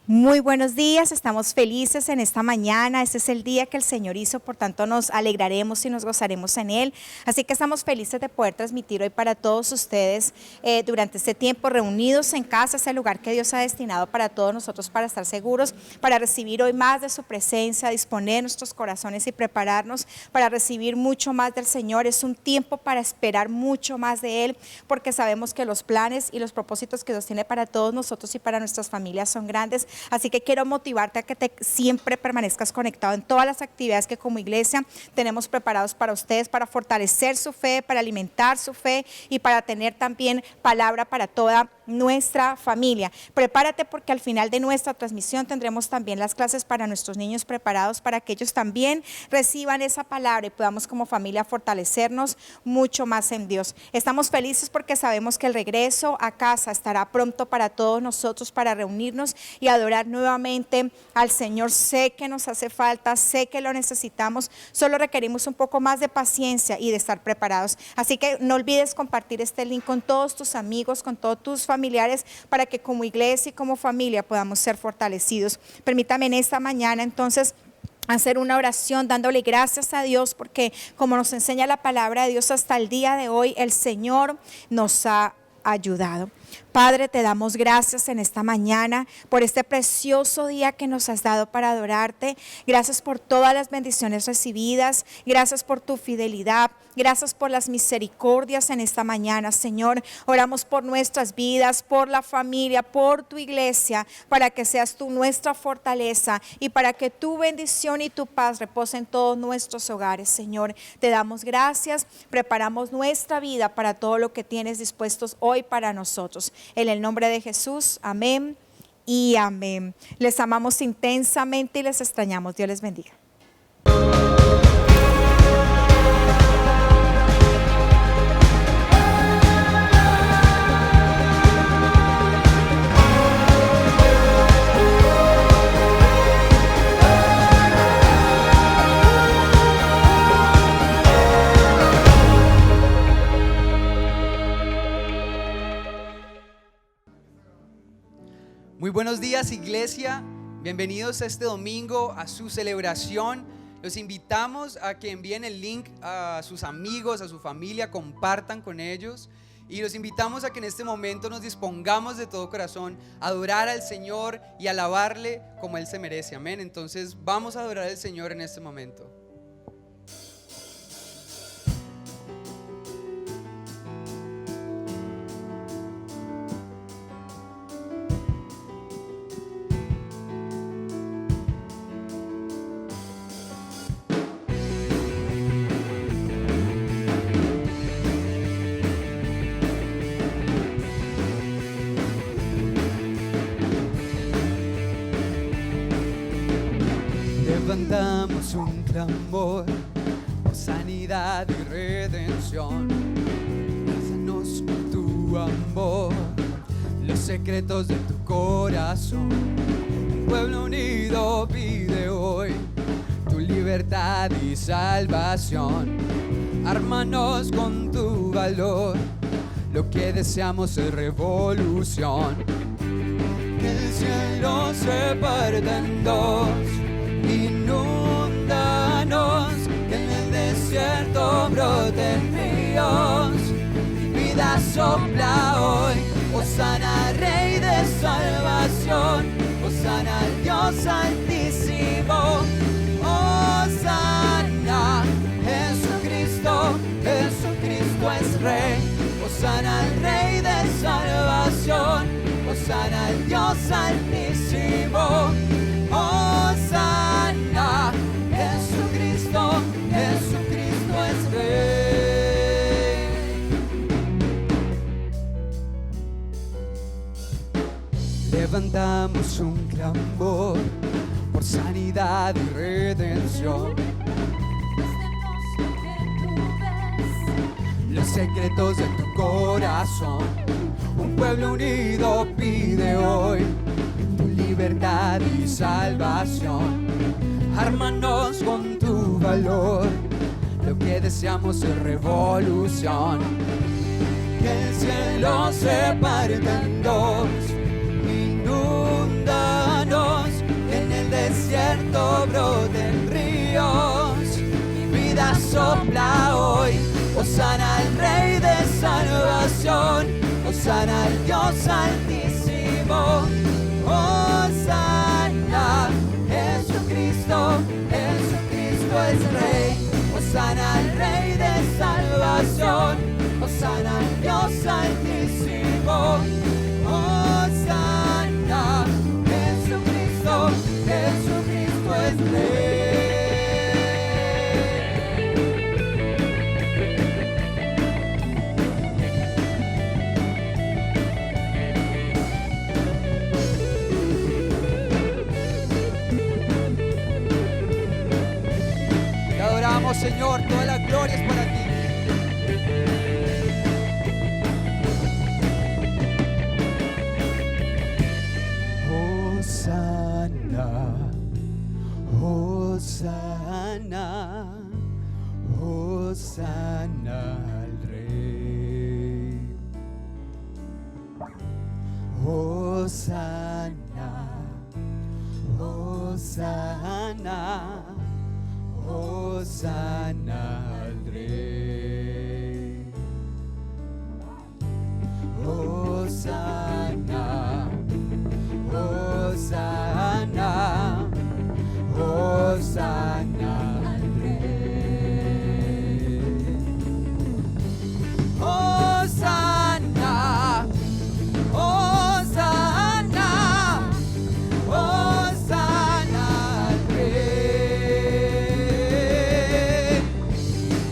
Muy buenos días, estamos felices en esta mañana. Este es el día que el Señor hizo, por tanto nos alegraremos y nos gozaremos en Él. Así que estamos felices de poder transmitir hoy para todos ustedes durante este tiempo reunidos en casa, ese lugar que Dios ha destinado para todos nosotros para estar seguros, para recibir hoy más de su presencia, disponer nuestros corazones y prepararnos para recibir mucho más del Señor. Es un tiempo para esperar mucho más de Él, porque sabemos que los planes y los propósitos que Dios tiene para todos nosotros y para nuestras familias son grandes. Así que quiero motivarte a que siempre permanezcas conectado en todas las actividades que como iglesia tenemos preparados para ustedes, para fortalecer su fe, para alimentar su fe y para tener también palabra para toda nuestra familia. Prepárate, porque al final de nuestra transmisión tendremos también las clases para nuestros niños preparados para que ellos también reciban esa palabra y podamos como familia fortalecernos mucho más en Dios. Estamos felices porque sabemos que el regreso a casa estará pronto para todos nosotros, para reunirnos y adorar nuevamente al Señor. Sé que nos hace falta, sé que lo necesitamos, solo requerimos un poco más de paciencia y de estar preparados. Así que no olvides compartir este link con todos tus amigos, con todos tus familiares, para que como iglesia y como familia podamos ser fortalecidos. Permítame en esta mañana entonces hacer una oración dándole gracias a Dios, porque como nos enseña la palabra de Dios, hasta el día de hoy el Señor nos ha ayudado. Padre, te damos gracias en esta mañana por este precioso día que nos has dado para adorarte. Gracias por todas las bendiciones recibidas. Gracias por tu fidelidad. Gracias por las misericordias en esta mañana, Señor. Oramos por nuestras vidas, por la familia, por tu iglesia, para que seas tú nuestra fortaleza y para que tu bendición y tu paz reposen en todos nuestros hogares, Señor. Te damos gracias. Preparamos nuestra vida para todo lo que tienes dispuestos hoy para nosotros. En el nombre de Jesús, amén y amén. Les amamos intensamente y les extrañamos. Dios les bendiga. Muy buenos días, iglesia. Bienvenidos este domingo a su celebración. Los invitamos a que envíen el link a sus amigos, a su familia, compartan con ellos. Y los invitamos a que en este momento nos dispongamos de todo corazón a adorar al Señor y alabarle como Él se merece. Amén. Entonces vamos a adorar al Señor en este momento. Levantamos un clamor por sanidad y redención. Házanos con tu amor los secretos de tu corazón. Un pueblo unido pide hoy tu libertad y salvación. Ármanos con tu valor, lo que deseamos es revolución. Que el cielo se parta en dos. Inúndanos, que en el desierto broten ríos. Vida sopla hoy, Hosana Rey de salvación, Hosana al Dios altísimo, Hosana, Jesucristo, Jesucristo es Rey, Hosana al Rey de salvación, Hosana al Dios altísimo. Hosana, Jesucristo, Jesucristo es Rey. Levantamos un clamor por sanidad y redención. Los secretos de tu corazón. Un pueblo unido pide hoy libertad y salvación. Ármanos con tu valor, lo que deseamos es revolución. Que el cielo se parta en dos. Inúndanos, Hosana hoy, Hosana al Rey de salvación, Hosana al Dios altísimo, Hosana, Jesucristo, Jesucristo es Rey, Hosana al Rey de salvación, Hosana al Dios altísimo, Hosana, Jesucristo, Jesucristo es Rey. Te adoramos, Señor, toda la gloria es para ti. Hosana, Hosana al Rey. Hosana, Hosana, Hosana al Rey. Hosana, Hosana, Hosana al Rey. Hosana, Hosana, Hosana al Rey.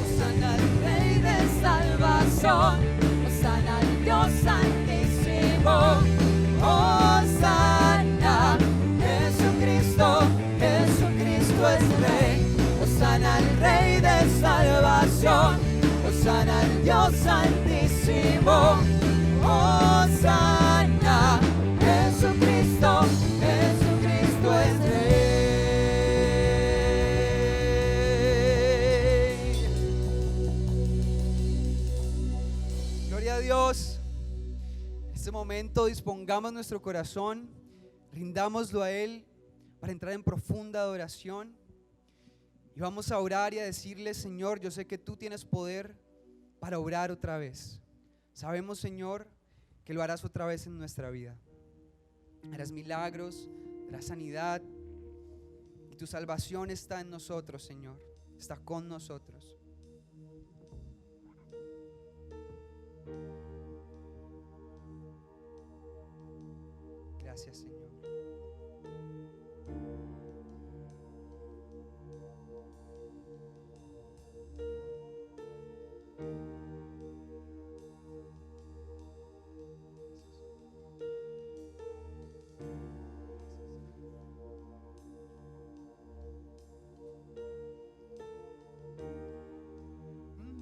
Hosana al Rey de salvación, Hosana al Dios altísimo, Hosana, Jesucristo, Jesucristo es Rey, Hosana al Rey de salvación, Hosana al Dios altísimo, Hosana, Jesucristo, Jesucristo es Rey. Gloria a Dios. En este momento dispongamos nuestro corazón, rindámoslo a Él para entrar en profunda adoración y vamos a orar y a decirle: Señor, yo sé que tú tienes poder para obrar otra vez. Sabemos, Señor, que lo harás otra vez en nuestra vida. Harás milagros, harás sanidad y tu salvación está en nosotros, Señor, está con nosotros. Gracias, Señor.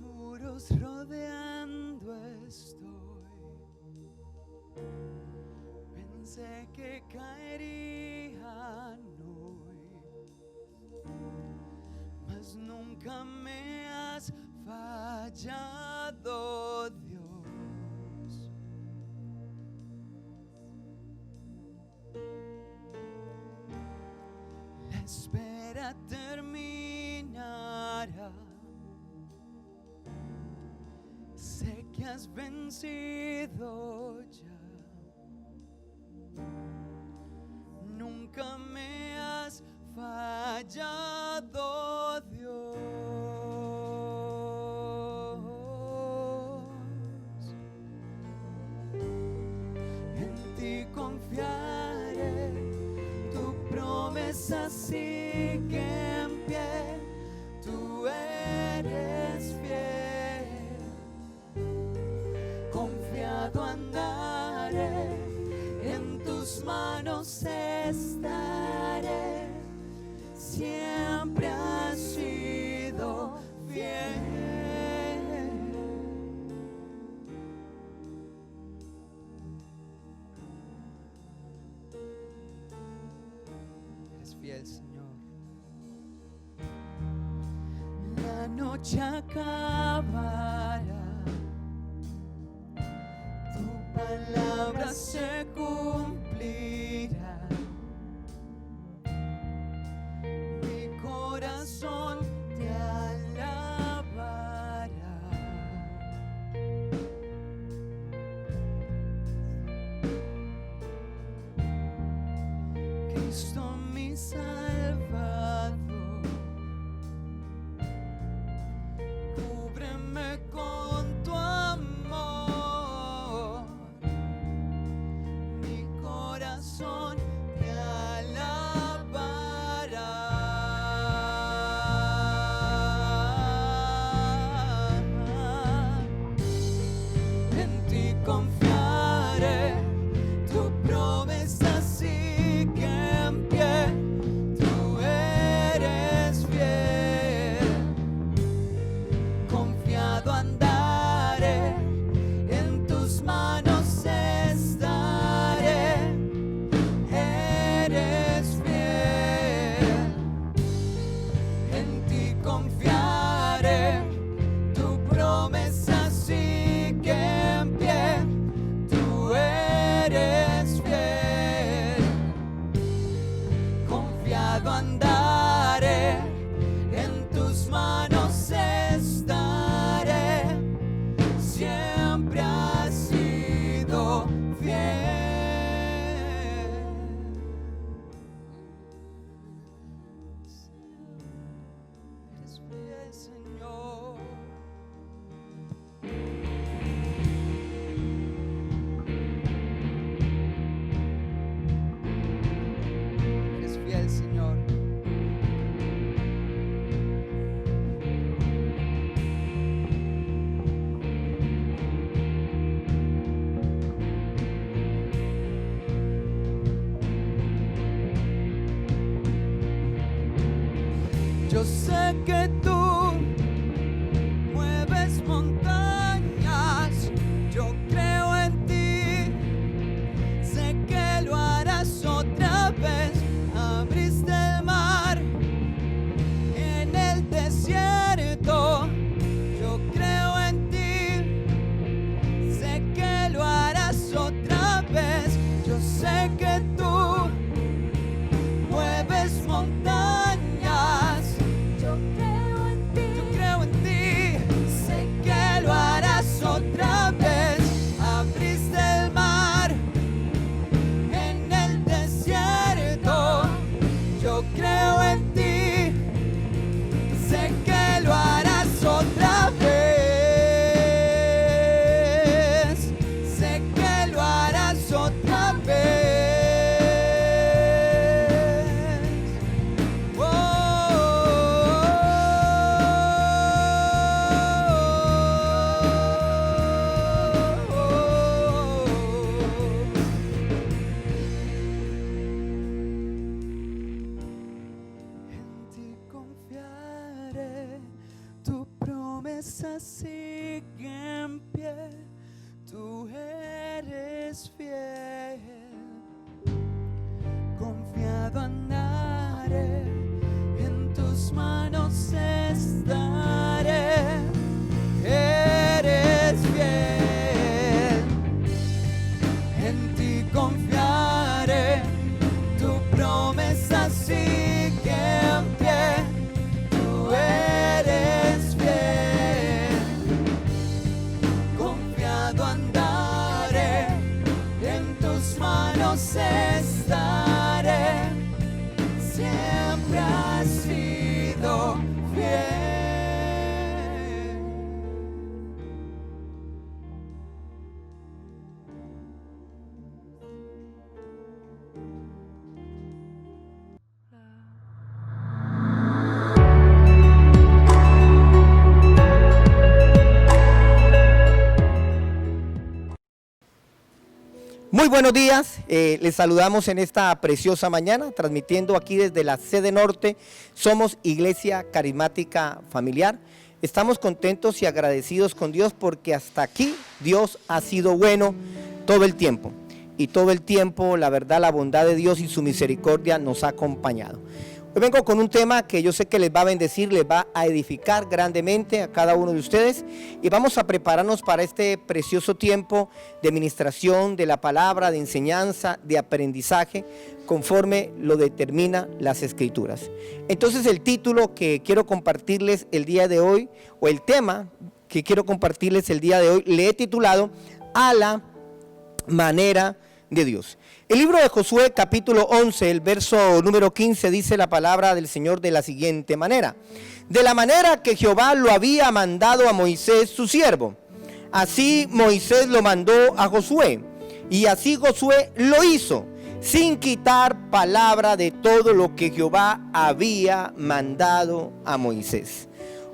Muros rodeando estoy, pensé que caerían hoy, mas nunca me has fallado, Dios. La espera terminará. Sé que has vencido ya. Nunca me has fallado, Dios. En ti confiaré, tu promesa sigue en pie, tú eres fiel. Confiado andaré, en tus manos estaré, siempre has sido fiel. Eres fiel, Señor. La noche acabará, tu palabra se cumplirá. Mi corazón te alabará. Cristo mi Salvador. Cúbreme con tu amor, mi corazón te alabará. En ti confiaré, tu promesa sigue en pie, tú eres fiel. Confiado andaré, en tus manos estaré, eres fiel. En ti confiaré, tu promesa sigue en pie, tú eres fiel. Confiado andaré, en tus manos estaré, siempre has sido fiel. Eres fiel, Señor. Eres fiel, Señor. Yo sé que tú mueves montañas, yo creo en ti, sé que lo harás otra vez. Abriste el mar en el desierto, yo creo en ti, sé que lo harás otra vez. Yo sé que tú mueves montañas, yo creo en ti, sé que lo harás otra vez. Abriste el mar en el desierto, yo creo en ti, sé que lo harás otra vez, sé que lo harás otra vez. En ti confiaré, tu promesa sigue en pie, tú eres fiel. Confiado andaré, en tus manos estaré, eres fiel. En ti confiaré, tu promesa sigue en pie, tú eres fiel. Confiado andaré, en tus manos estaré, siempre has sido fiel. Muy buenos días, les saludamos en esta preciosa mañana, transmitiendo aquí desde la sede norte. Somos Iglesia Carismática Familiar. Estamos contentos y agradecidos con Dios porque hasta aquí Dios ha sido bueno todo el tiempo. Y todo el tiempo, la verdad, la bondad de Dios y su misericordia nos ha acompañado. Hoy vengo con un tema que yo sé que les va a bendecir, les va a edificar grandemente a cada uno de ustedes, y vamos a prepararnos para este precioso tiempo de ministración de la palabra, de enseñanza, de aprendizaje, conforme lo determina las Escrituras. Entonces el título que quiero compartirles el día de hoy, o el tema que quiero compartirles el día de hoy, le he titulado A la manera de Dios. El libro de Josué, capítulo 11, el verso número 15, dice la palabra del Señor de la siguiente manera: de la manera que Jehová lo había mandado a Moisés su siervo, así Moisés lo mandó a Josué, y así Josué lo hizo, sin quitar palabra de todo lo que Jehová había mandado a Moisés.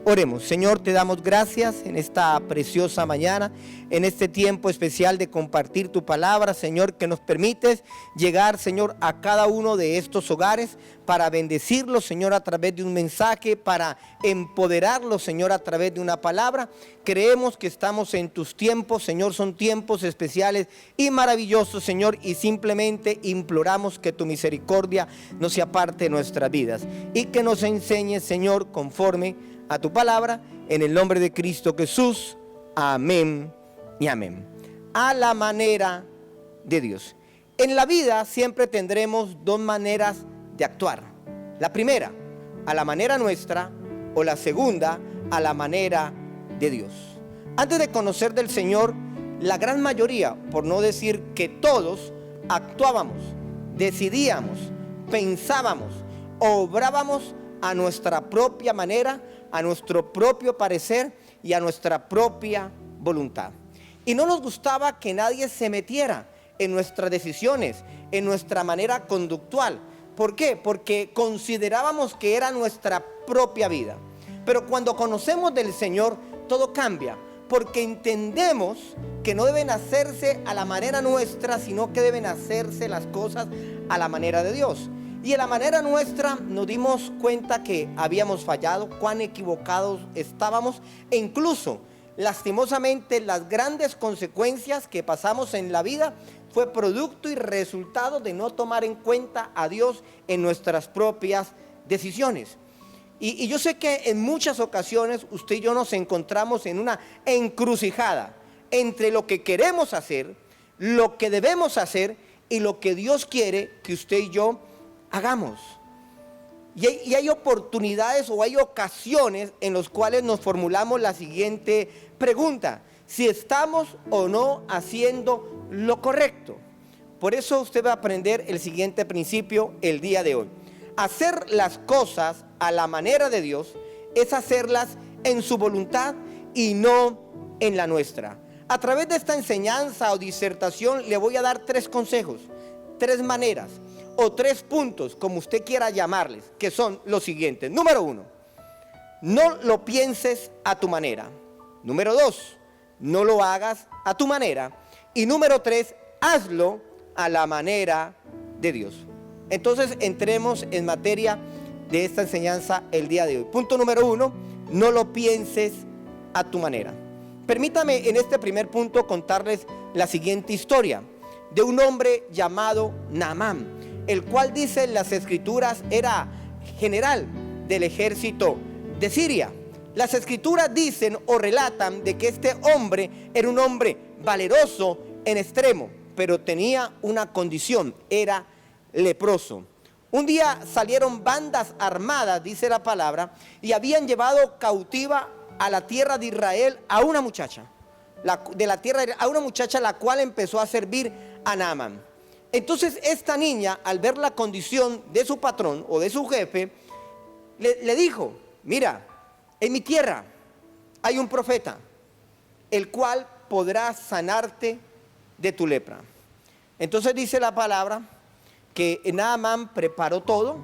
Oremos. Señor, te damos gracias en esta preciosa mañana, en este tiempo especial de compartir tu palabra, Señor, que nos permites llegar, Señor, a cada uno de estos hogares para bendecirlos, Señor, a través de un mensaje, para empoderarlos, Señor, a través de una palabra. Creemos que estamos en tus tiempos, Señor, son tiempos especiales y maravillosos, Señor, y simplemente imploramos que tu misericordia no se aparte de nuestras vidas y que nos enseñes, Señor, conforme a tu palabra, en el nombre de Cristo Jesús. Amén y amén. A la manera de Dios. En la vida siempre tendremos dos maneras de actuar. La primera, a la manera nuestra, o la segunda, a la manera de Dios. Antes de conocer del Señor, la gran mayoría, por no decir que todos, actuábamos, decidíamos, pensábamos, obrábamos a nuestra propia manera, a nuestro propio parecer y a nuestra propia voluntad. Y no nos gustaba que nadie se metiera en nuestras decisiones, en nuestra manera conductual. ¿Por qué? Porque considerábamos que era nuestra propia vida. Pero cuando conocemos del Señor, todo cambia, porque entendemos que no deben hacerse a la manera nuestra, sino que deben hacerse las cosas a la manera de Dios. Y en la manera nuestra nos dimos cuenta que habíamos fallado, cuán equivocados estábamos, e incluso, lastimosamente, las grandes consecuencias que pasamos en la vida fue producto y resultado de no tomar en cuenta a Dios en nuestras propias decisiones. Y yo sé que en muchas ocasiones usted y yo nos encontramos en una encrucijada entre lo que queremos hacer, lo que debemos hacer y lo que Dios quiere que usted y yo hagamos. Y hay oportunidades o hay ocasiones en las cuales nos formulamos la siguiente pregunta: si estamos o no haciendo lo correcto. Por eso usted va a aprender el siguiente principio el día de hoy. Hacer las cosas a la manera de Dios es hacerlas en su voluntad y no en la nuestra. A través de esta enseñanza o disertación le voy a dar 3 consejos, 3 maneras o 3 puntos, como usted quiera llamarles, que son los siguientes. Número 1, no lo pienses a tu manera. Número 2, no lo hagas a tu manera. Y número 3, hazlo a la manera de Dios. Entonces entremos en materia de esta enseñanza el día de hoy. Punto número 1, no lo pienses a tu manera. Permítame en este primer punto contarles la siguiente historia de un hombre llamado Naamán, el cual, dice en las escrituras, era general del ejército de Siria. Las escrituras dicen o relatan de que este hombre era un hombre valeroso en extremo, pero tenía una condición: era leproso. Un día salieron bandas armadas, dice la palabra, y habían llevado cautiva a la tierra de Israel a una muchacha, la cual empezó a servir a Naamán. Entonces esta niña, al ver la condición de su patrón o de su jefe, le dijo: mira, en mi tierra hay un profeta, el cual podrá sanarte de tu lepra. Entonces dice la palabra que Naamán preparó todo,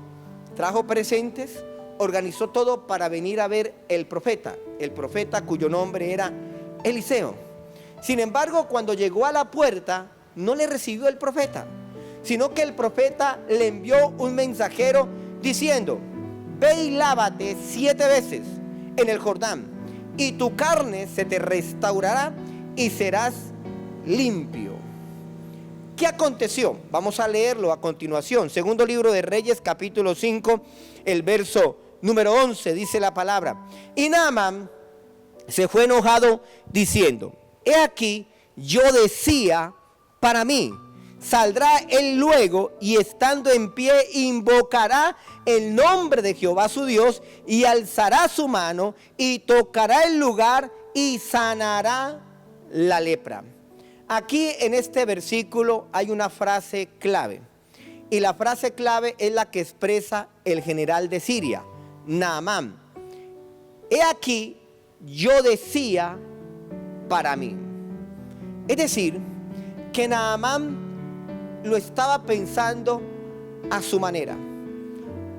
trajo presentes, organizó todo para venir a ver el profeta cuyo nombre era Eliseo. Sin embargo, cuando llegó a la puerta, no le recibió el profeta, sino que el profeta le envió un mensajero diciendo: ve y lávate 7 veces en el Jordán, y tu carne se te restaurará y serás limpio. ¿Qué aconteció? Vamos a leerlo a continuación. Segundo libro de Reyes, capítulo 5, el verso número 11, dice la palabra: y Naamán se fue enojado diciendo: he aquí, yo decía para mí, saldrá él luego, y estando en pie invocará el nombre de Jehová su Dios, y alzará su mano y tocará el lugar y sanará la lepra. Aquí en este versículo hay una frase clave. Y la frase clave es la que expresa el general de Siria, Naamán. He aquí, yo decía para mí. Es decir, que Naamán lo estaba pensando a su manera.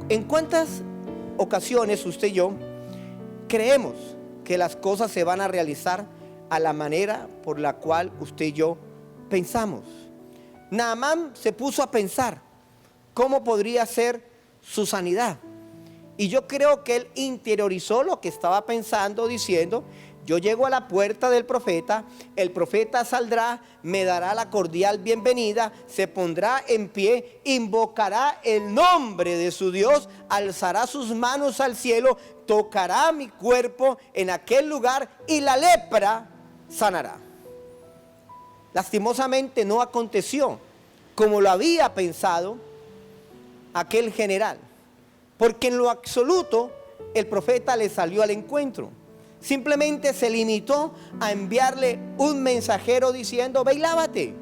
¿En cuántas ocasiones usted y yo creemos que las cosas se van a realizar a la manera por la cual usted y yo pensamos? Naamán se puso a pensar cómo podría ser su sanidad. Y yo creo que él interiorizó lo que estaba pensando, diciendo: yo llego a la puerta del profeta, el profeta saldrá, me dará la cordial bienvenida, se pondrá en pie, invocará el nombre de su Dios, alzará sus manos al cielo, tocará mi cuerpo en aquel lugar y la lepra sanará. Lastimosamente no aconteció como lo había pensado aquel general, porque en lo absoluto el profeta le salió al encuentro. Simplemente se limitó a enviarle un mensajero diciendo: ve y lávate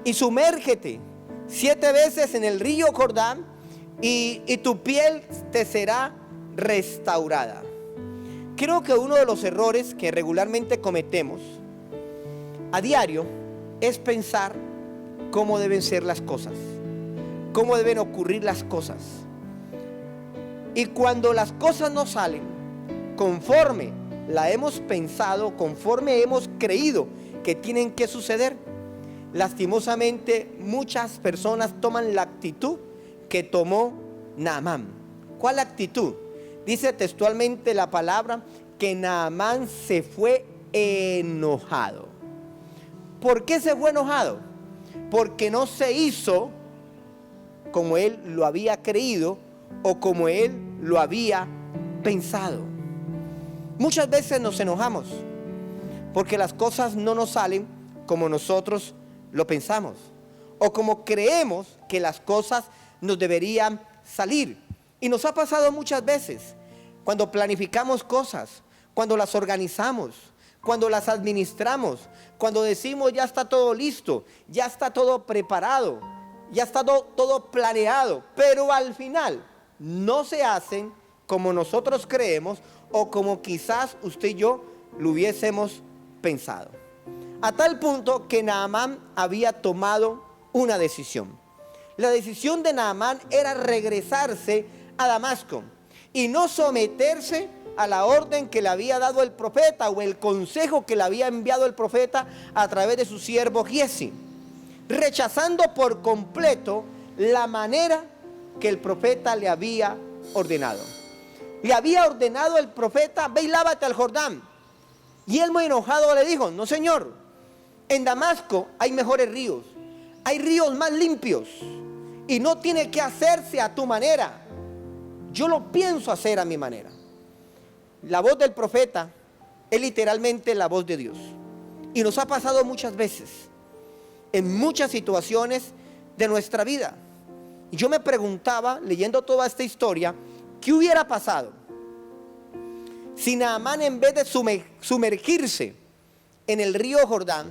y sumérgete 7 veces en el río Jordán y tu piel te será restaurada. Creo que uno de los errores que regularmente cometemos a diario es pensar cómo deben ser las cosas, cómo deben ocurrir las cosas. Y cuando las cosas no salen conforme la hemos pensado, conforme hemos creído que tienen que suceder, lastimosamente muchas personas toman la actitud que tomó Naamán. ¿Cuál actitud? Dice textualmente la palabra que Naamán se fue enojado. ¿Por qué se fue enojado? Porque no se hizo como él lo había creído o como él lo había pensado. Muchas veces nos enojamos porque las cosas no nos salen como nosotros lo pensamos o como creemos que las cosas nos deberían salir. Y nos ha pasado muchas veces cuando planificamos cosas, cuando las organizamos, cuando las administramos, cuando decimos: ya está todo listo, ya está todo preparado, ya está todo planeado, pero al final no se hacen como nosotros creemos o como quizás usted y yo lo hubiésemos pensado. A tal punto que Naamán había tomado una decisión. La decisión de Naamán era regresarse a Damasco y no someterse a la orden que le había dado el profeta o el consejo que le había enviado el profeta a través de su siervo Giezi, rechazando por completo la manera que el profeta le había ordenado. Le había ordenado el profeta: ve y lávate al Jordán. Y él, muy enojado, le dijo: no, señor, en Damasco hay mejores ríos, hay ríos más limpios y no tiene que hacerse a tu manera, yo lo pienso hacer a mi manera. La voz del profeta es literalmente la voz de Dios, y nos ha pasado muchas veces en muchas situaciones de nuestra vida. Y yo me preguntaba, leyendo toda esta historia, ¿qué hubiera pasado si Naamán, en vez de sumergirse en el río Jordán,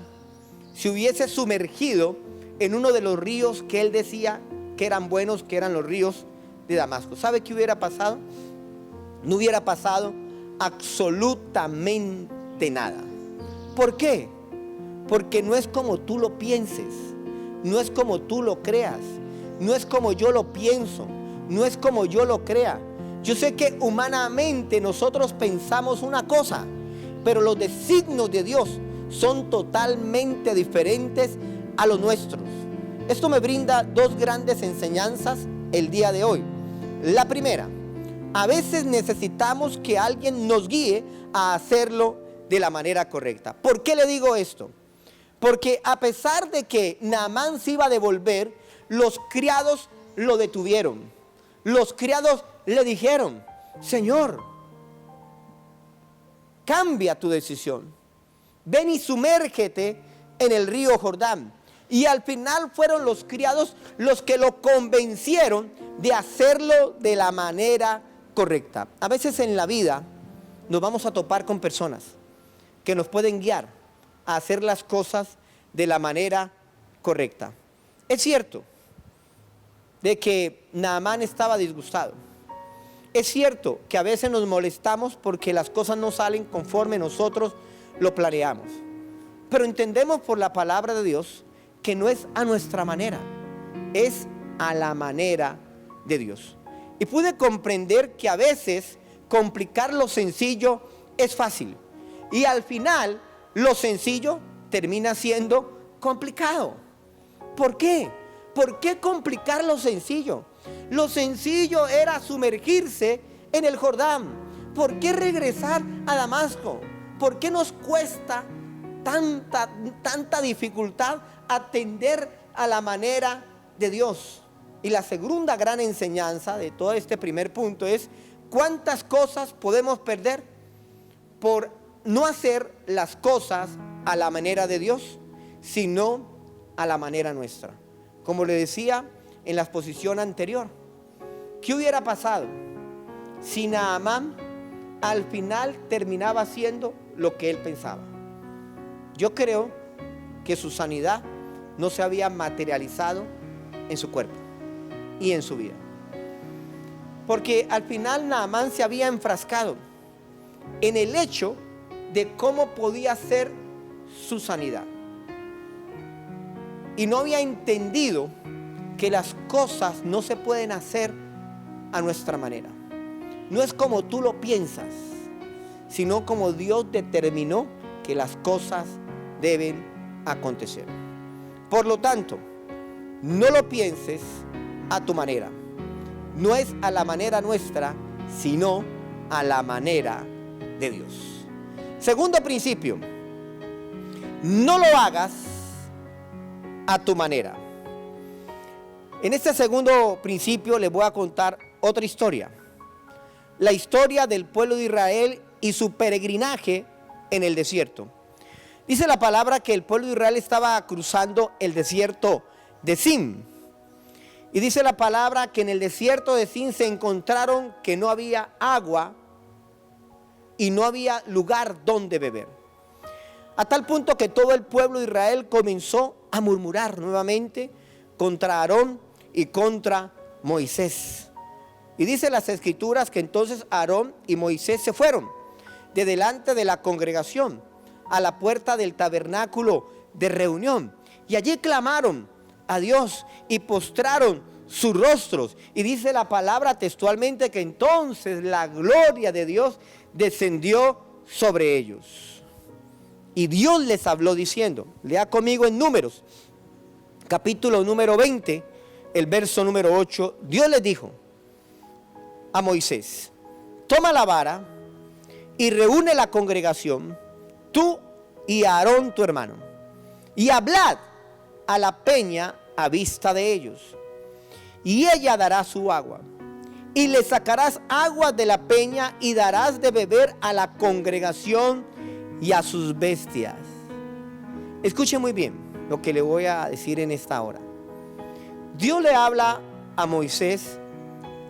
se hubiese sumergido en uno de los ríos que él decía que eran buenos, que eran los ríos de Damasco? ¿Sabe qué hubiera pasado? No hubiera pasado absolutamente nada. ¿Por qué? Porque no es como tú lo pienses, no es como tú lo creas, no es como yo lo pienso, no es como yo lo crea. Yo sé que humanamente nosotros pensamos una cosa, pero los designios de Dios son totalmente diferentes a los nuestros. Esto me brinda 2 grandes enseñanzas el día de hoy. La primera: a veces necesitamos que alguien nos guíe a hacerlo de la manera correcta. ¿Por qué le digo esto? Porque a pesar de que Naamán se iba a devolver, los criados lo detuvieron. Los criados le dijeron: Señor, cambia tu decisión, ven y sumérgete en el río Jordán. Y al final fueron los criados los que lo convencieron de hacerlo de la manera correcta. A veces en la vida nos vamos a topar con personas que nos pueden guiar a hacer las cosas de la manera correcta. Es cierto de que Naamán estaba disgustado. Es cierto que a veces nos molestamos porque las cosas no salen conforme nosotros lo planeamos. Pero entendemos por la palabra de Dios que no es a nuestra manera, es a la manera de Dios. Y pude comprender que a veces complicar lo sencillo es fácil. Y al final lo sencillo termina siendo complicado. ¿Por qué? ¿Por qué complicar lo sencillo? Lo sencillo era sumergirse en el Jordán. ¿Por qué regresar a Damasco? ¿Por qué nos cuesta tanta dificultad atender a la manera de Dios? Y la segunda gran enseñanza de todo este primer punto es: ¿cuántas cosas podemos perder por no hacer las cosas a la manera de Dios, sino a la manera nuestra? Como le decía en la exposición anterior, ¿qué hubiera pasado si Naamán al final terminaba haciendo lo que él pensaba? Yo creo que su sanidad no se había materializado en su cuerpo y en su vida. Porque al final Naamán se había enfrascado en el hecho de cómo podía ser su sanidad. Y no había entendido que las cosas no se pueden hacer a nuestra manera. No es como tú lo piensas, sino como Dios determinó que las cosas deben acontecer. Por lo tanto, no lo pienses a tu manera. No es a la manera nuestra, sino a la manera de Dios. Segundo principio: no lo hagas a tu manera. En este segundo principio les voy a contar otra historia. La historia del pueblo de Israel y su peregrinaje en el desierto. Dice la palabra que el pueblo de Israel estaba cruzando el desierto de Zin. Y dice la palabra que en el desierto de Zin se encontraron que no había agua y no había lugar donde beber. A tal punto que todo el pueblo de Israel comenzó a murmurar nuevamente contra Aarón y contra Moisés. Y dice las escrituras que entonces Aarón y Moisés se fueron de delante de la congregación a la puerta del tabernáculo de reunión. Y allí clamaron a Dios y postraron sus rostros. Y dice la palabra textualmente que entonces la gloria de Dios descendió sobre ellos. Y Dios les habló diciendo, lea conmigo en Números, capítulo número 20, el verso número 8. Dios les dijo a Moisés: toma la vara y reúne la congregación, tú y Aarón tu hermano, y hablad a la peña a vista de ellos, y ella dará su agua, y le sacarás agua de la peña y darás de beber a la congregación y a sus bestias. Escuche muy bien lo que le voy a decir en esta hora. Dios le habla a Moisés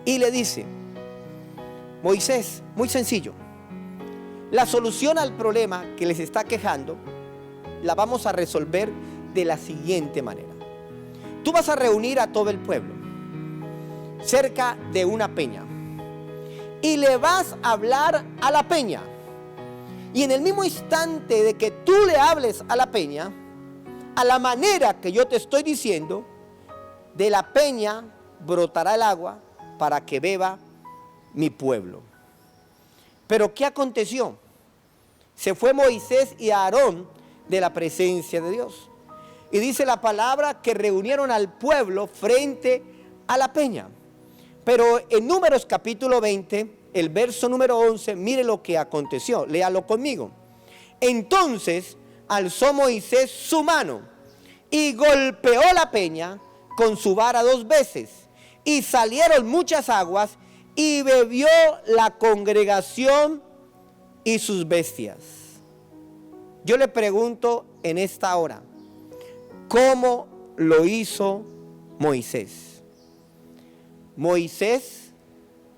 y le dice: Moisés, muy sencillo, la solución al problema que les está quejando la vamos a resolver de la siguiente manera. Tú vas a reunir a todo el pueblo cerca de una peña y le vas a hablar a la peña. Y en el mismo instante de que tú le hables a la peña, a la manera que yo te estoy diciendo, de la peña brotará el agua para que beba mi pueblo. Pero ¿qué aconteció? Se fue Moisés y Aarón de la presencia de Dios. Y dice la palabra que reunieron al pueblo frente a la peña. Pero en Números capítulo 20, el verso número 11, mire lo que aconteció, léalo conmigo. Entonces alzó Moisés su mano y golpeó la peña con su vara 2 veces, y salieron muchas aguas, y bebió la congregación y sus bestias. Yo le pregunto en esta hora, ¿cómo lo hizo Moisés? ¿Moisés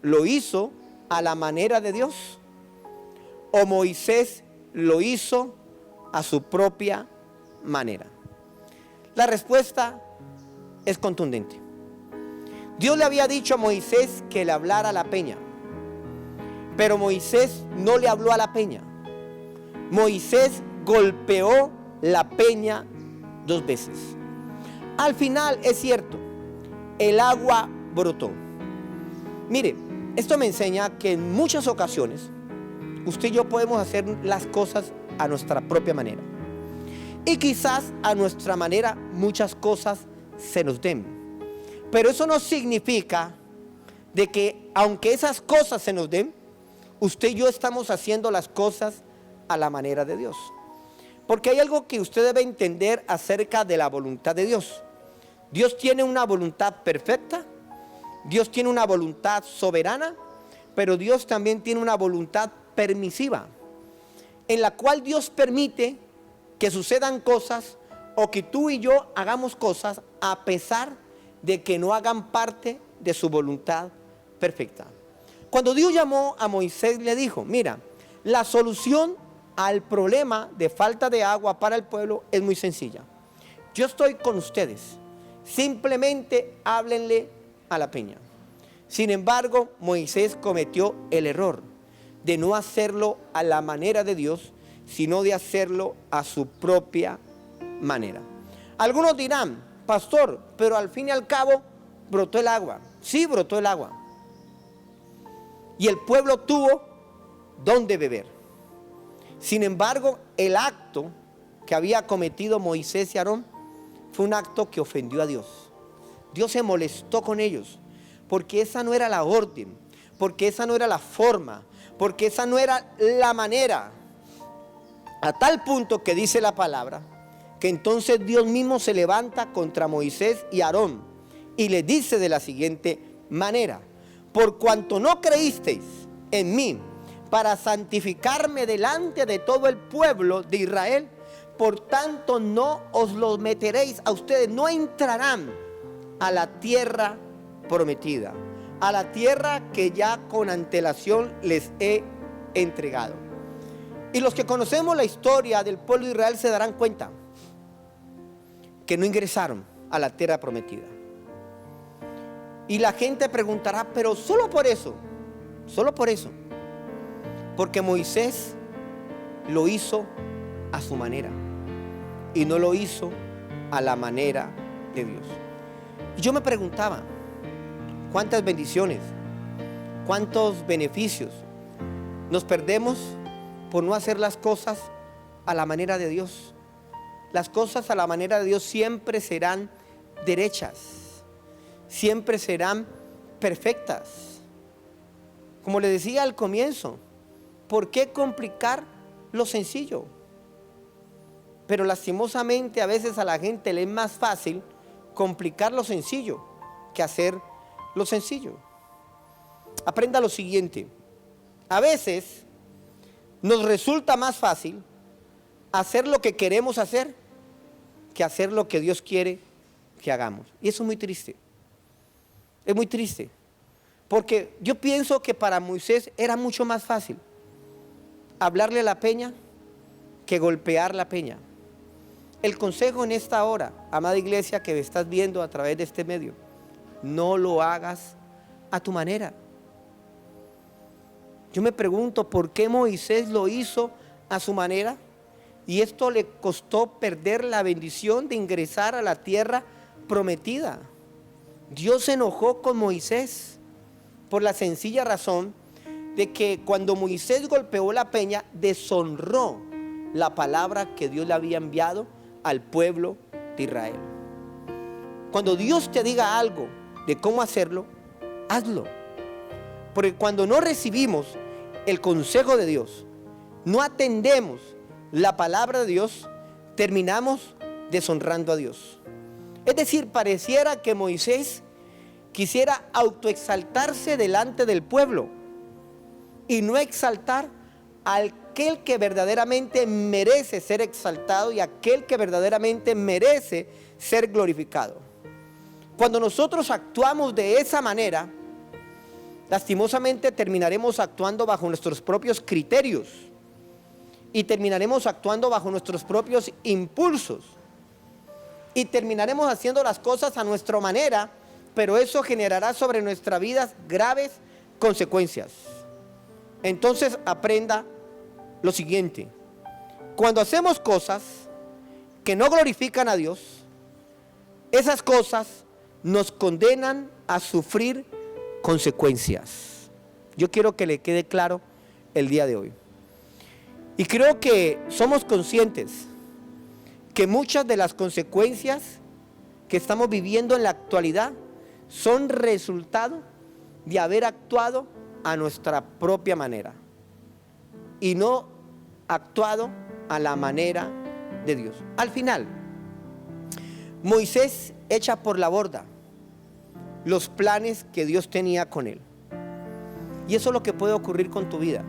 lo hizo a la manera de Dios? ¿O Moisés lo hizo a su propia manera? La respuesta es contundente. Dios le había dicho a Moisés que le hablara a la peña, pero Moisés no le habló a la peña. Moisés golpeó la peña 2 veces. Al final, es cierto, el agua brotó. Mire, esto me enseña que en muchas ocasiones usted y yo podemos hacer las cosas a nuestra propia manera. Y quizás a nuestra manera muchas cosas se nos den. Pero eso no significa de que aunque esas cosas se nos den, usted y yo estamos haciendo las cosas a la manera de Dios. Porque hay algo que usted debe entender acerca de la voluntad de Dios. Dios tiene una voluntad perfecta, Dios tiene una voluntad soberana, pero Dios también tiene una voluntad permisiva, en la cual Dios permite que sucedan cosas o que tú y yo hagamos cosas a pesar de que no hagan parte de su voluntad perfecta. Cuando Dios llamó a Moisés, le dijo: mira, la solución al problema de falta de agua para el pueblo es muy sencilla. Yo estoy con ustedes, simplemente háblenle a la peña. Sin embargo, Moisés cometió el error de no hacerlo a la manera de Dios, sino de hacerlo a su propia manera. Algunos dirán: pastor, pero al fin y al cabo brotó el agua. Sí, brotó el agua. Y el pueblo tuvo donde beber. Sin embargo, el acto que había cometido Moisés y Aarón fue un acto que ofendió a Dios. Dios se molestó con ellos, porque esa no era la orden, porque esa no era la forma, porque esa no era la manera. A tal punto que dice la palabra, que entonces Dios mismo se levanta contra Moisés y Aarón y le dice de la siguiente manera: por cuanto no creísteis en mí para santificarme delante de todo el pueblo de Israel, por tanto no os lo meteréis a ustedes, no entrarán a la tierra prometida, a la tierra que ya con antelación les he entregado. Y los que conocemos la historia del pueblo de Israel se darán cuenta que no ingresaron a la tierra prometida. Y la gente preguntará: pero solo por eso, porque Moisés lo hizo a su manera y no lo hizo a la manera de Dios. Y yo me preguntaba: ¿cuántas bendiciones, cuántos beneficios nos perdemos por no hacer las cosas a la manera de Dios? Las cosas a la manera de Dios siempre serán derechas, siempre serán perfectas. Como le decía al comienzo, ¿por qué complicar lo sencillo? Pero lastimosamente a veces a la gente le es más fácil complicar lo sencillo que hacer lo sencillo. Aprenda lo siguiente: a veces nos resulta más fácil hacer lo que queremos hacer que hacer lo que Dios quiere que hagamos. Y eso es muy triste. Es muy triste. Porque yo pienso que para Moisés era mucho más fácil hablarle a la peña que golpear la peña. El consejo en esta hora, amada iglesia que me estás viendo a través de este medio: no lo hagas a tu manera. Yo me pregunto por qué Moisés lo hizo a su manera y esto le costó perder la bendición de ingresar a la tierra prometida. Dios se enojó con Moisés por la sencilla razón de que cuando Moisés golpeó la peña, deshonró la palabra que Dios le había enviado al pueblo de Israel. Cuando Dios te diga algo de cómo hacerlo, hazlo. Porque cuando no recibimos el consejo de Dios, no atendemos la palabra de Dios, terminamos deshonrando a Dios. Es decir, pareciera que Moisés quisiera autoexaltarse delante del pueblo y no exaltar a aquel que verdaderamente merece ser exaltado y aquel que verdaderamente merece ser glorificado. Cuando nosotros actuamos de esa manera, lastimosamente terminaremos actuando bajo nuestros propios criterios y terminaremos actuando bajo nuestros propios impulsos. y terminaremos haciendo las cosas a nuestra manera, pero eso generará sobre nuestras vidas graves consecuencias. Entonces aprenda lo siguiente: cuando hacemos cosas que no glorifican a Dios, esas cosas nos condenan a sufrir consecuencias. Yo quiero que le quede claro el día de hoy. Y creo que somos conscientes que muchas de las consecuencias que estamos viviendo en la actualidad son resultado de haber actuado a nuestra propia manera y no actuado a la manera de Dios. Al final, Moisés echa por la borda los planes que Dios tenía con él. Y eso es lo que puede ocurrir con tu vida.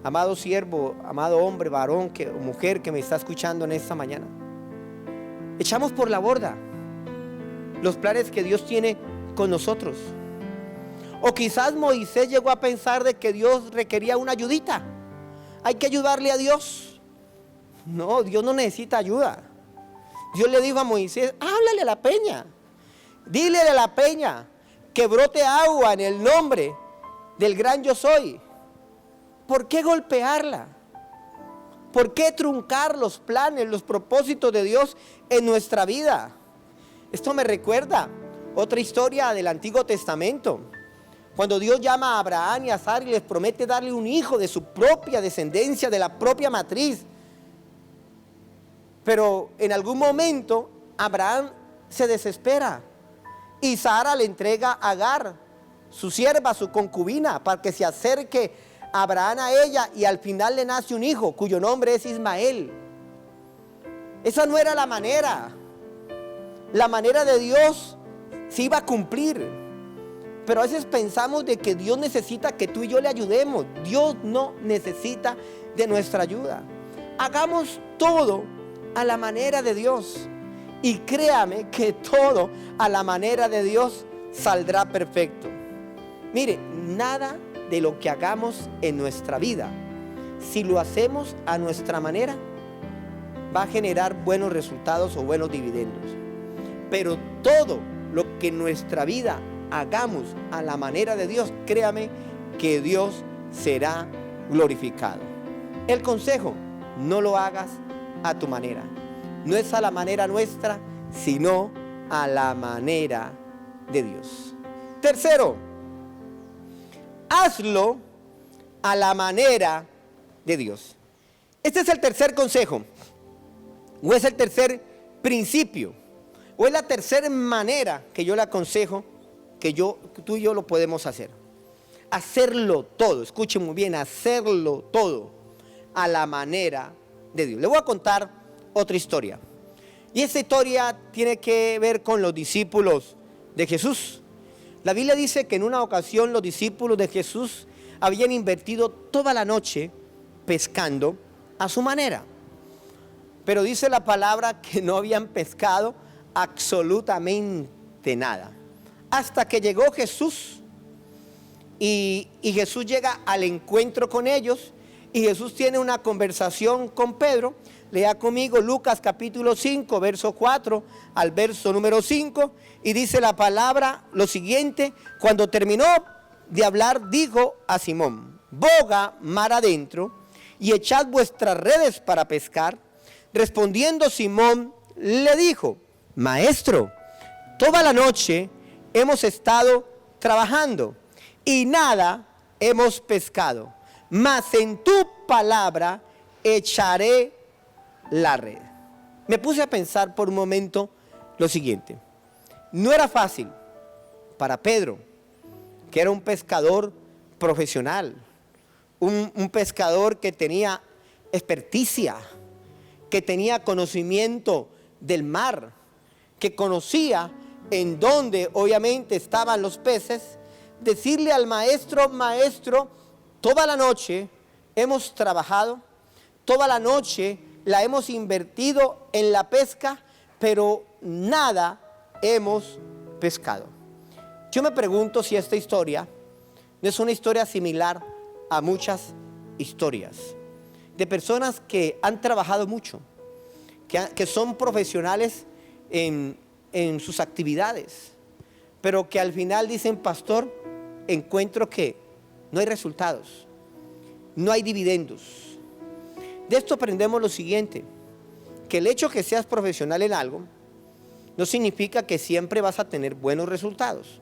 Amado siervo, amado hombre, varón o mujer que me está escuchando en esta mañana, echamos por la borda los planes que Dios tiene con nosotros. O quizás Moisés llegó a pensar de que Dios requería una ayudita. Hay que ayudarle a Dios. No, Dios no necesita ayuda. Dios le dijo a Moisés: háblale a la peña, dile a la peña que brote agua en el nombre del gran yo soy. ¿Por qué golpearla? ¿Por qué truncar los planes, los propósitos de Dios en nuestra vida? Esto me recuerda otra historia del Antiguo Testamento, cuando Dios llama a Abraham y a Sara y les promete darle un hijo de su propia descendencia, de la propia matriz. Pero en algún momento Abraham se desespera y Sara le entrega a Agar, su sierva, su concubina, para que se acerque Abraham a ella, y al final le nace un hijo cuyo nombre es Ismael. Esa no era la manera. La manera de Dios se iba a cumplir, pero a veces pensamos de que Dios necesita que tú y yo le ayudemos. Dios no necesita de nuestra ayuda. Hagamos todo a la manera de Dios, y créame que todo a la manera de Dios saldrá perfecto. Mire, nada de lo que hagamos en nuestra vida, si lo hacemos a nuestra manera, va a generar buenos resultados o buenos dividendos. Pero todo lo que en nuestra vida hagamos a la manera de Dios, créame que Dios será glorificado. El consejo: no lo hagas a tu manera. No es a la manera nuestra, sino a la manera de Dios. Tercero, hazlo a la manera de Dios. Este es el tercer consejo, o es el tercer principio, o es la tercera manera que yo le aconsejo que tú y yo lo podemos hacer. Hacerlo todo, escuchen muy bien, hacerlo todo a la manera de Dios. Le voy a contar otra historia, y esta historia tiene que ver con los discípulos de Jesús. La Biblia dice que en una ocasión los discípulos de Jesús habían invertido toda la noche pescando a su manera, pero dice la palabra que no habían pescado absolutamente nada, hasta que llegó Jesús, y Jesús llega al encuentro con ellos, y Jesús tiene una conversación con Pedro. Lea conmigo Lucas capítulo 5, verso 4 al verso número 5, y dice la palabra lo siguiente: cuando terminó de hablar, dijo a Simón: boga mar adentro y echad vuestras redes para pescar. Respondiendo Simón le dijo: Maestro, toda la noche hemos estado trabajando y nada hemos pescado, mas en tu palabra echaré la red. Me puse a pensar por un momento lo siguiente: no era fácil para Pedro, que era un pescador profesional, un pescador que tenía experticia, que tenía conocimiento del mar, que conocía en dónde obviamente estaban los peces, decirle al maestro: maestro, toda la noche hemos trabajado, toda la noche la hemos invertido en la pesca, pero nada hemos pescado. Yo me pregunto si esta historia no es una historia similar a muchas historias de personas que han trabajado mucho, que son profesionales en sus actividades, pero que al final dicen: pastor, encuentro que no hay resultados, no hay dividendos. De esto aprendemos lo siguiente: que el hecho que seas profesional en algo no significa que siempre vas a tener buenos resultados.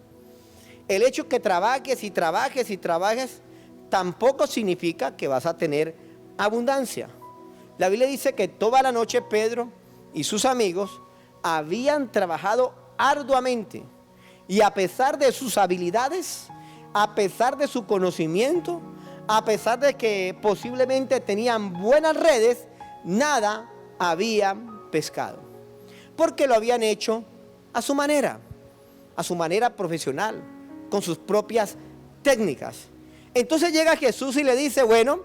El hecho que trabajes y trabajes y trabajes tampoco significa que vas a tener abundancia. La Biblia dice que toda la noche Pedro y sus amigos habían trabajado arduamente, y a pesar de sus habilidades, a pesar de su conocimiento, a pesar de que posiblemente tenían buenas redes, nada habían pescado, porque lo habían hecho a su manera profesional, con sus propias técnicas. Entonces llega Jesús y le dice: bueno,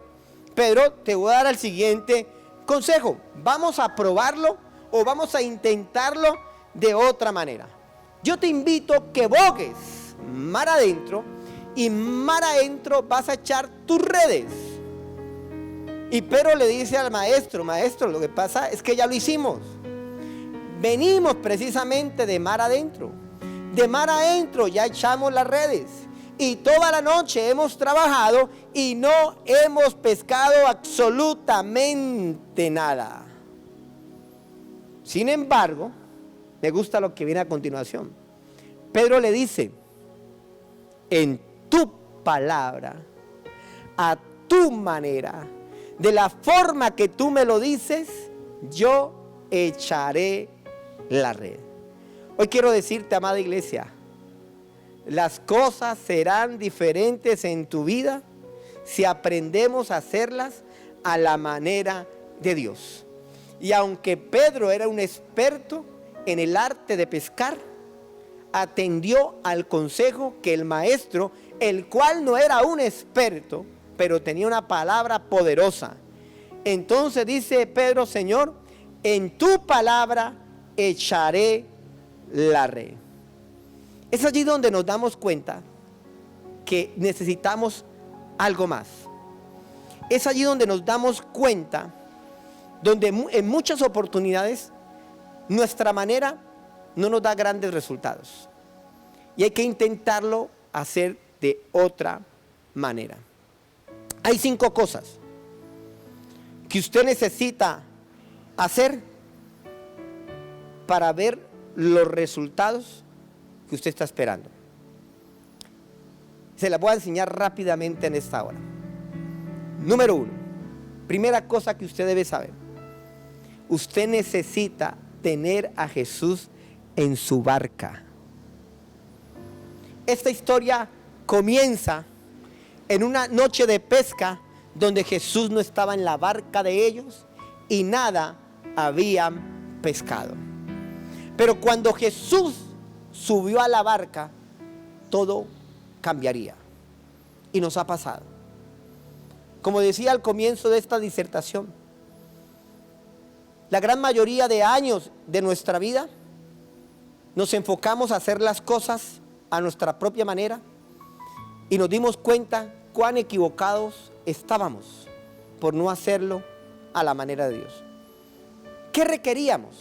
Pedro, te voy a dar el siguiente consejo, vamos a probarlo o vamos a intentarlo de otra manera. Yo te invito que bogues mar adentro, y mar adentro vas a echar tus redes. Y Pedro le dice al maestro: maestro, lo que pasa es que ya lo hicimos. Venimos precisamente de mar adentro. De mar adentro ya echamos las redes. Y toda la noche hemos trabajado y no hemos pescado absolutamente nada. Sin embargo, me gusta lo que viene a continuación. Pedro le dice: en tu palabra, a tu manera, de la forma que tú me lo dices, yo echaré la red. Hoy quiero decirte, amada iglesia, las cosas serán diferentes en tu vida si aprendemos a hacerlas a la manera de Dios. Y aunque Pedro era un experto en el arte de pescar, atendió al consejo que el maestro, el cual no era un experto, pero tenía una palabra poderosa. Entonces dice Pedro: Señor, en tu palabra echaré la red. Es allí donde nos damos cuenta que necesitamos algo más. Es allí donde nos damos cuenta, donde en muchas oportunidades nuestra manera no nos da grandes resultados, y hay que intentarlo hacer de otra manera. Hay 5 cosas que usted necesita hacer para ver los resultados que usted está esperando. Se las voy a enseñar rápidamente en esta hora. Número 1, primera cosa que usted debe saber: usted necesita tener a Jesús en su barca. Esta historia comienza en una noche de pesca donde Jesús no estaba en la barca de ellos y nada habían pescado. Pero cuando Jesús subió a la barca, todo cambiaría. Y nos ha pasado. Como decía al comienzo de esta disertación, la gran mayoría de años de nuestra vida nos enfocamos a hacer las cosas a nuestra propia manera y nos dimos cuenta cuán equivocados estábamos por no hacerlo a la manera de Dios. ¿Qué requeríamos?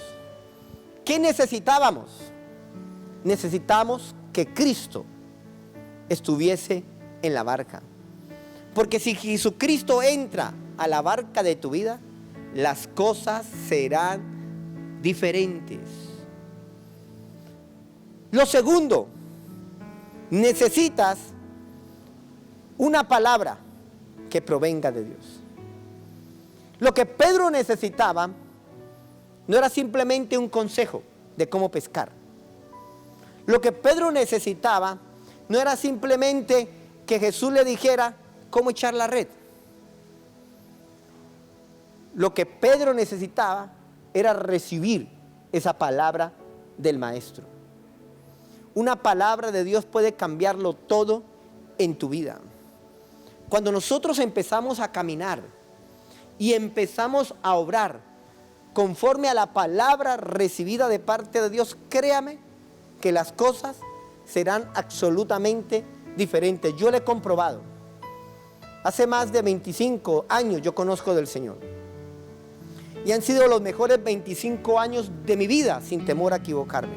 ¿Qué necesitábamos? Necesitamos que Cristo estuviese en la barca. Porque si Jesucristo entra a la barca de tu vida, las cosas serán diferentes. Lo segundo, necesitas una palabra que provenga de Dios. Lo que Pedro necesitaba no era simplemente un consejo de cómo pescar. Lo que Pedro necesitaba no era simplemente que Jesús le dijera cómo echar la red. Lo que Pedro necesitaba era recibir esa palabra del maestro. Una palabra de Dios puede cambiarlo todo en tu vida. Cuando nosotros empezamos a caminar y empezamos a obrar conforme a la palabra recibida de parte de Dios, créame que las cosas serán absolutamente diferentes. Yo lo he comprobado. Hace más de 25 años yo conozco del Señor. Y han sido los mejores 25 años de mi vida, sin temor a equivocarme.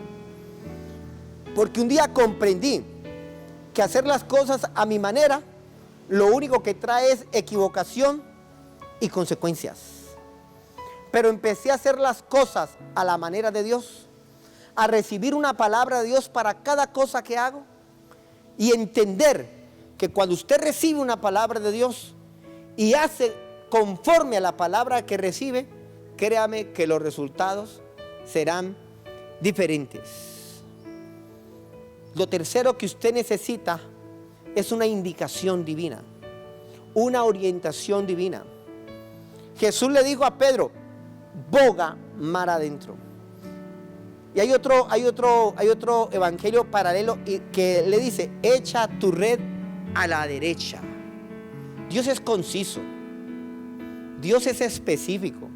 Porque un día comprendí que hacer las cosas a mi manera, lo único que trae es equivocación y consecuencias. Pero empecé a hacer las cosas a la manera de Dios, a recibir una palabra de Dios para cada cosa que hago, y entender que cuando usted recibe una palabra de Dios y hace conforme a la palabra que recibe, créame que los resultados serán diferentes. Lo tercero que usted necesita es una indicación divina, una orientación divina. Jesús le dijo a Pedro: boga mar adentro. Y hay otro evangelio paralelo que le dice: echa tu red a la derecha. Dios es conciso, Dios es específico.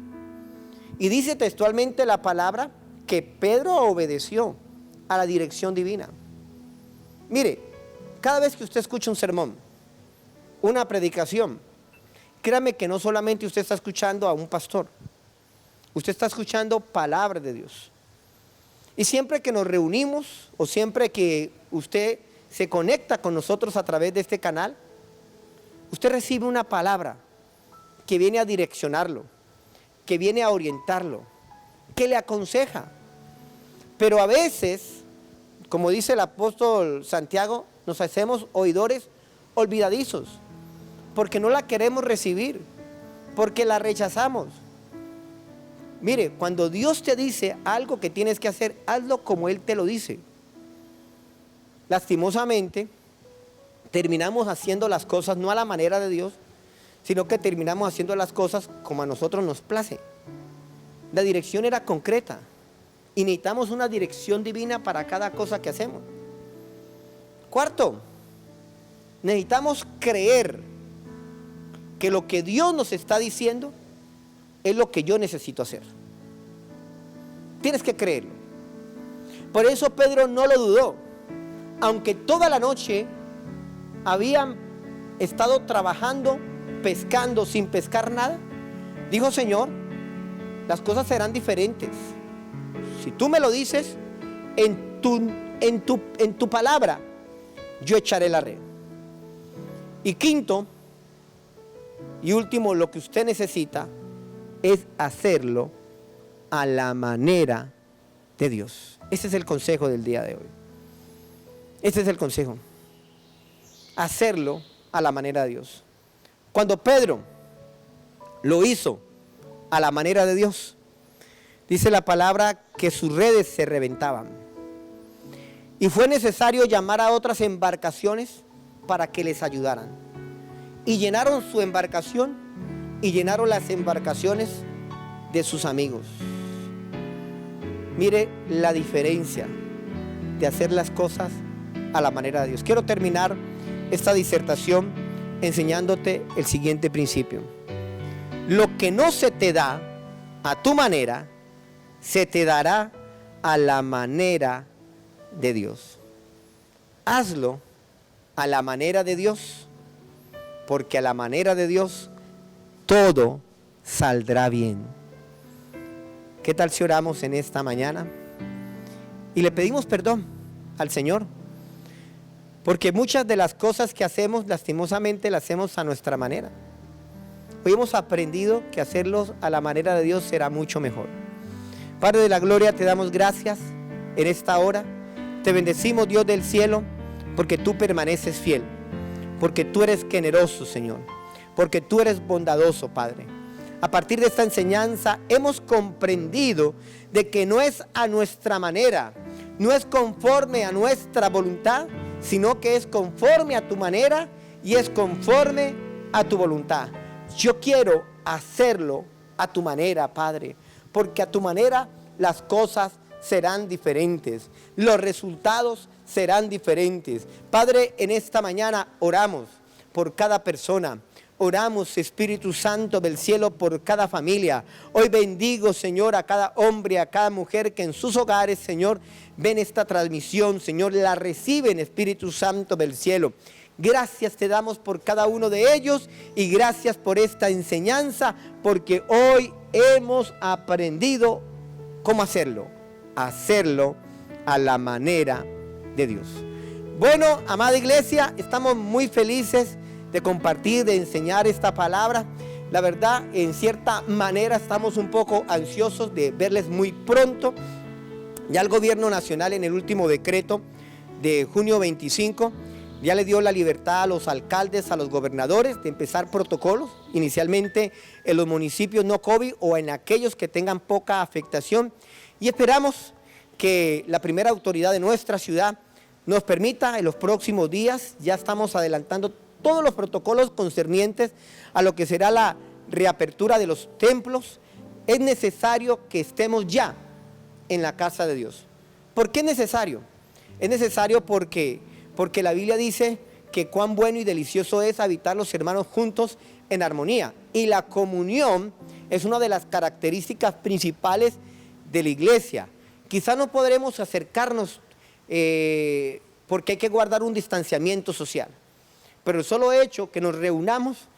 Y dice textualmente la palabra que Pedro obedeció a la dirección divina. Mire, cada vez que usted escucha un sermón, una predicación, créame que no solamente usted está escuchando a un pastor, usted está escuchando palabra de Dios. Y siempre que nos reunimos o siempre que usted se conecta con nosotros a través de este canal, usted recibe una palabra que viene a direccionarlo, que viene a orientarlo, que le aconseja. Pero a veces, como dice el apóstol Santiago, nos hacemos oidores olvidadizos, porque no la queremos recibir, porque la rechazamos. Mire, cuando Dios te dice algo que tienes que hacer, hazlo como Él te lo dice. Lastimosamente, terminamos haciendo las cosas no a la manera de Dios, sino que terminamos haciendo las cosas como a nosotros nos place. La dirección era concreta y necesitamos una dirección divina para cada cosa que hacemos. Cuarto, necesitamos creer que lo que Dios nos está diciendo es lo que yo necesito hacer. Tienes que creerlo. Por eso Pedro no lo dudó. Aunque toda la noche habían estado trabajando, pescando, sin pescar nada, dijo: Señor, las cosas serán diferentes. Si tú me lo dices, en tu palabra, yo echaré la red. Y quinto y último, lo que usted necesita es hacerlo a la manera de Dios. Ese es el consejo del día de hoy. Ese es el consejo. Hacerlo a la manera de Dios. Cuando Pedro lo hizo a la manera de Dios, dice la palabra que sus redes se reventaban. Y fue necesario llamar a otras embarcaciones para que les ayudaran. Y llenaron su embarcación y llenaron las embarcaciones de sus amigos. Mire la diferencia de hacer las cosas a la manera de Dios. Quiero terminar esta disertación enseñándote el siguiente principio. Lo que no se te da a tu manera, se te dará a la manera de Dios. Hazlo a la manera de Dios, porque a la manera de Dios todo saldrá bien. ¿Qué tal si oramos en esta mañana y le pedimos perdón al Señor? Porque muchas de las cosas que hacemos, lastimosamente, las hacemos a nuestra manera. Hoy hemos aprendido que hacerlos a la manera de Dios será mucho mejor. Padre de la gloria, te damos gracias en esta hora. Te bendecimos, Dios del cielo, porque tú permaneces fiel, porque tú eres generoso, Señor, porque tú eres bondadoso, Padre. A partir de esta enseñanza hemos comprendido de que no es a nuestra manera, no es conforme a nuestra voluntad, sino que es conforme a tu manera y es conforme a tu voluntad. Yo quiero hacerlo a tu manera, Padre, porque a tu manera las cosas serán diferentes, los resultados serán diferentes. Padre, en esta mañana oramos por cada persona. Oramos, Espíritu Santo del cielo, por cada familia. Hoy bendigo, Señor, a cada hombre, a cada mujer que en sus hogares, Señor, ven esta transmisión, Señor, la reciben, Espíritu Santo del cielo. Gracias te damos por cada uno de ellos y gracias por esta enseñanza, porque hoy hemos aprendido cómo hacerlo a la manera de Dios. Bueno, amada iglesia, estamos muy felices de compartir, de enseñar esta palabra. La verdad, en cierta manera estamos un poco ansiosos de verles muy pronto. Ya el gobierno nacional, en el último decreto de junio 25, ya le dio la libertad a los alcaldes, a los gobernadores de empezar protocolos, inicialmente en los municipios no COVID o en aquellos que tengan poca afectación, y esperamos que la primera autoridad de nuestra ciudad nos permita en los próximos días. Ya estamos adelantando todos los protocolos concernientes a lo que será la reapertura de los templos. Es necesario que estemos ya en la casa de Dios. ¿Por qué es necesario? Es necesario porque la Biblia dice que cuán bueno y delicioso es habitar los hermanos juntos en armonía. Y la comunión es una de las características principales de la iglesia. Quizás no podremos acercarnos porque hay que guardar un distanciamiento social. Pero el solo hecho que nos reunamos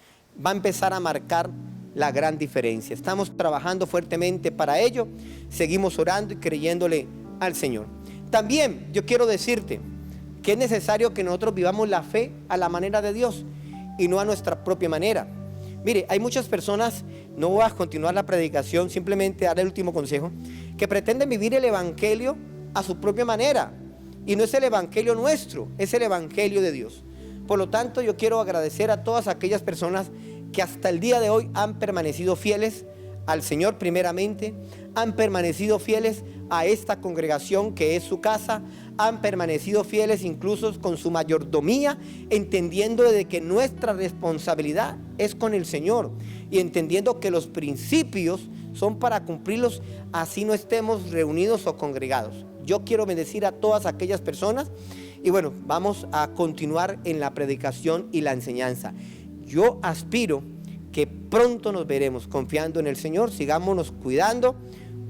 va a empezar a marcar la gran diferencia. Estamos trabajando fuertemente para ello, seguimos orando y creyéndole al Señor. También yo quiero decirte que es necesario que nosotros vivamos la fe a la manera de Dios y no a nuestra propia manera. Mire, hay muchas personas, no voy a continuar la predicación, simplemente daré el último consejo, que pretenden vivir el evangelio a su propia manera. Y no es el evangelio nuestro, es el evangelio de Dios. Por lo tanto, yo quiero agradecer a todas aquellas personas que hasta el día de hoy han permanecido fieles al Señor primeramente, han permanecido fieles a esta congregación que es su casa, han permanecido fieles incluso con su mayordomía, entendiendo de que nuestra responsabilidad es con el Señor y entendiendo que los principios son para cumplirlos así no estemos reunidos o congregados. Yo quiero bendecir a todas aquellas personas y bueno, vamos a continuar en la predicación y la enseñanza. Yo aspiro que pronto nos veremos confiando en el Señor, sigámonos cuidando,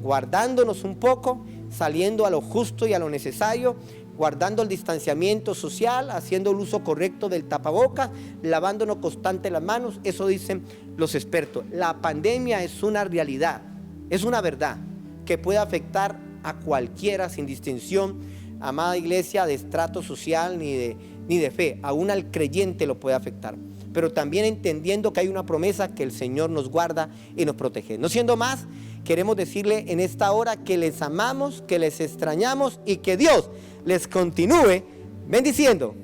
guardándonos un poco, saliendo a lo justo y a lo necesario, guardando el distanciamiento social, haciendo el uso correcto del tapabocas, lavándonos constante las manos. Eso dicen los expertos. La pandemia es una realidad, es una verdad que puede afectar a cualquiera sin distinción, amada iglesia, de estrato social ni de fe. Aún al creyente lo puede afectar, pero también entendiendo que hay una promesa que el Señor nos guarda y nos protege. No siendo más, queremos decirle en esta hora que les amamos, que les extrañamos y que Dios les continúe bendiciendo.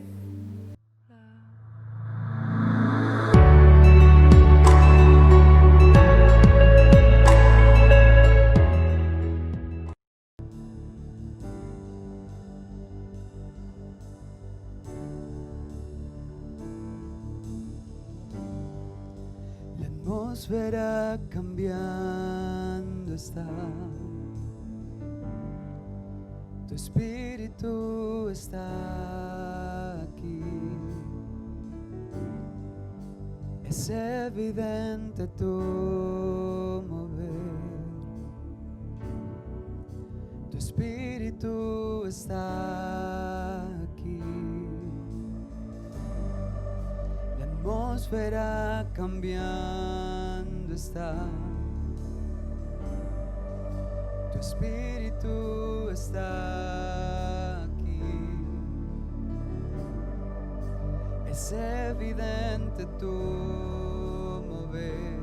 La atmósfera cambiando está, tu espíritu está aquí, es evidente tu mover, tu espíritu está aquí. La atmósfera cambiando está, tu espíritu está aquí, es evidente tu mover,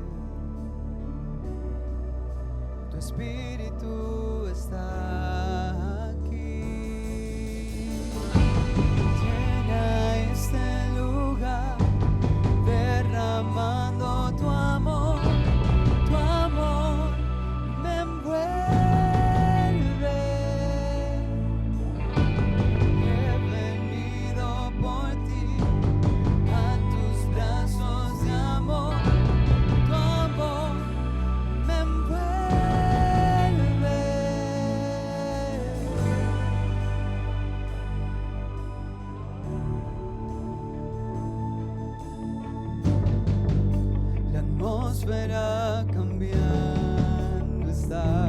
tu espíritu está aquí. Llena este lugar, derramando tu amor me envuelve. He venido por ti a tus brazos de amor, tu amor me envuelve. La atmósfera cambiando está,